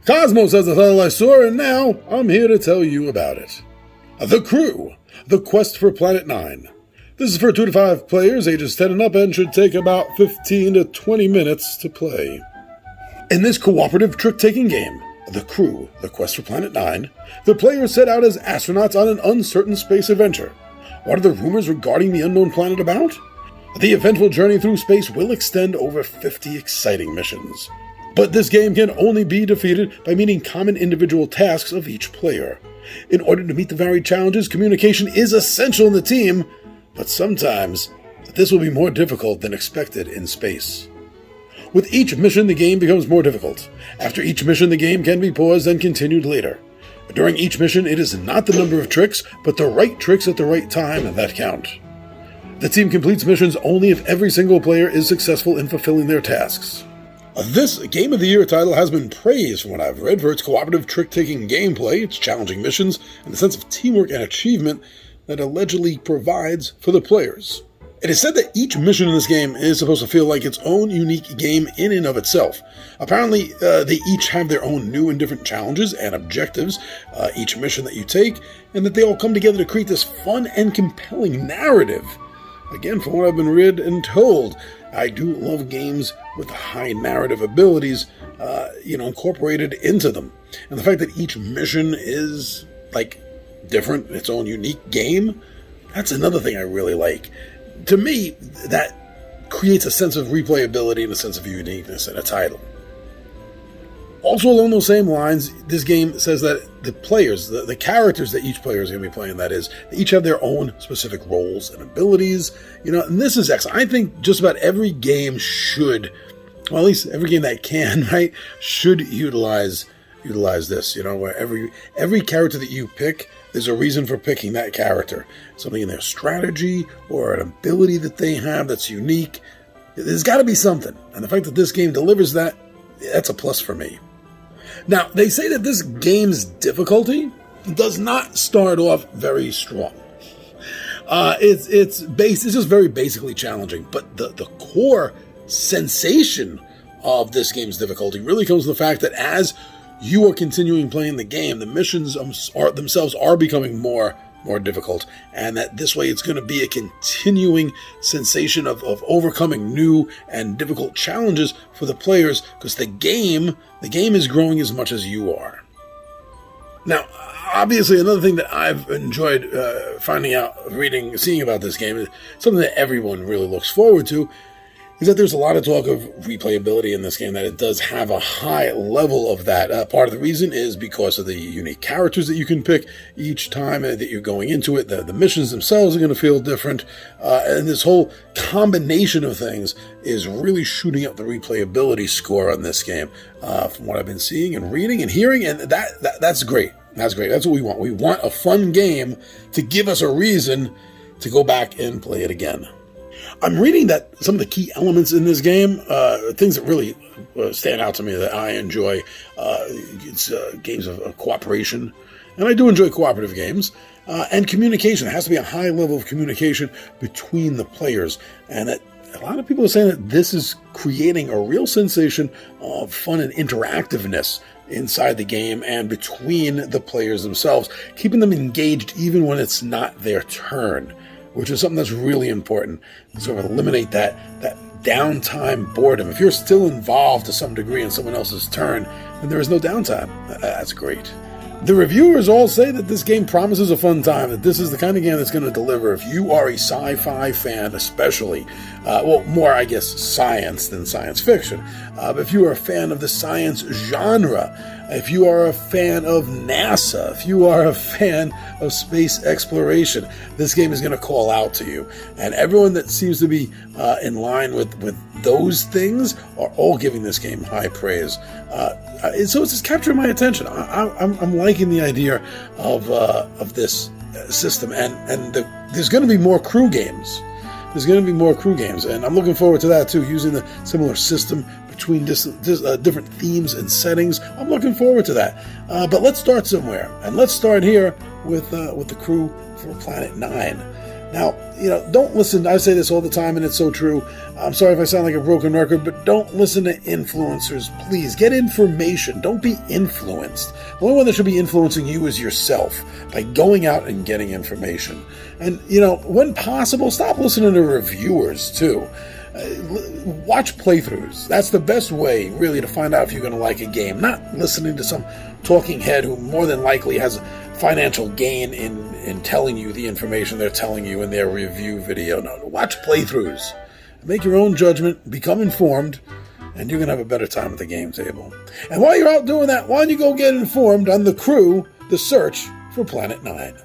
Cosmos has a title I saw, and now I'm here to tell you about it. The Crew, The Quest for Planet 9. This is for 2 to 5 players, ages 10 and up, and should take about 15 to 20 minutes to play. In this cooperative trick-taking game, The Crew, The Quest for Planet 9, the players set out as astronauts on an uncertain space adventure. What are the rumors regarding the unknown planet about? The eventful journey through space will extend over 50 exciting missions. But this game can only be defeated by meeting common individual tasks of each player. In order to meet the varied challenges, communication is essential in the team, but sometimes this will be more difficult than expected in space. With each mission, the game becomes more difficult. After each mission, the game can be paused and continued later. During each mission, it is not the number of tricks, but the right tricks at the right time that count. The team completes missions only if every single player is successful in fulfilling their tasks. This Game of the Year title has been praised from what I've read for its cooperative trick-taking gameplay, its challenging missions, and the sense of teamwork and achievement that allegedly provides for the players. It is said that each mission in this game is supposed to feel like its own unique game in and of itself. Apparently, they each have their own new and different challenges and objectives, each mission that you take, and that they all come together to create this fun and compelling narrative. Again, from what I've been read and told, I do love games with high narrative abilities, incorporated into them. And the fact that each mission is, different, its own unique game, that's another thing I really like. To me, that creates a sense of replayability and a sense of uniqueness in a title. Also along those same lines, this game says that the players, the characters that each player is going to be playing, that is, they each have their own specific roles and abilities, and this is excellent. I think just about every game should, well, at least every game that can, right, should utilize this, where every character that you pick, there's a reason for picking that character. Something in their strategy or an ability that they have that's unique. There's got to be something. And the fact that this game delivers that, that's a plus for me. Now, they say that this game's difficulty does not start off very strong. It's just very basically challenging, but the core sensation of this game's difficulty really comes from the fact that as you are continuing playing the game, the missions themselves are becoming more difficult, and that this way it's going to be a continuing sensation of overcoming new and difficult challenges for the players, because the game is growing as much as you are. Now, obviously, another thing that I've enjoyed finding out, reading, seeing about this game is something that everyone really looks forward to, is that there's a lot of talk of replayability in this game, that it does have a high level of that. Part of the reason is because of the unique characters that you can pick each time that you're going into it. The missions themselves are going to feel different, and this whole combination of things is really shooting up the replayability score on this game, from what I've been seeing and reading and hearing, and that's great. That's great. That's what we want. We want a fun game to give us a reason to go back and play it again. I'm reading that some of the key elements in this game, things that really stand out to me that I enjoy, it's games of cooperation, and I do enjoy cooperative games, and communication. It has to be a high level of communication between the players, and that a lot of people are saying that this is creating a real sensation of fun and interactiveness inside the game and between the players themselves, keeping them engaged even when it's not their turn, which is something that's really important. Sort of eliminate that downtime boredom. If you're still involved to some degree in someone else's turn, then there is no downtime. That's great. The reviewers all say that this game promises a fun time, that this is the kind of game that's going to deliver if you are a sci-fi fan, especially. More, I guess, science than science fiction. But if you are a fan of the science genre, if you are a fan of NASA, if you are a fan of space exploration, this game is going to call out to you. And everyone that seems to be in line with those things are all giving this game high praise. So it's just capturing my attention. I'm liking the idea of this system, and there's going to be more crew games. There's going to be more crew games, and I'm looking forward to that too, using the similar system between different themes and settings. I'm looking forward to that. But let's start somewhere, and let's start here with the Crew for Planet 9. Now, don't listen. I say this all the time, and it's so true. I'm sorry if I sound like a broken record, but don't listen to influencers. Please, get information. Don't be influenced. The only one that should be influencing you is yourself by going out and getting information. And, when possible, stop listening to reviewers, too. Watch playthroughs. That's the best way, really, to find out if you're going to like a game. Not listening to some talking head who more than likely has financial gain in telling you the information they're telling you in their review video. No, watch playthroughs. Make your own judgment, become informed, and you're going to have a better time at the game table. And while you're out doing that, why don't you go get informed on The Crew, The Search for Planet 9.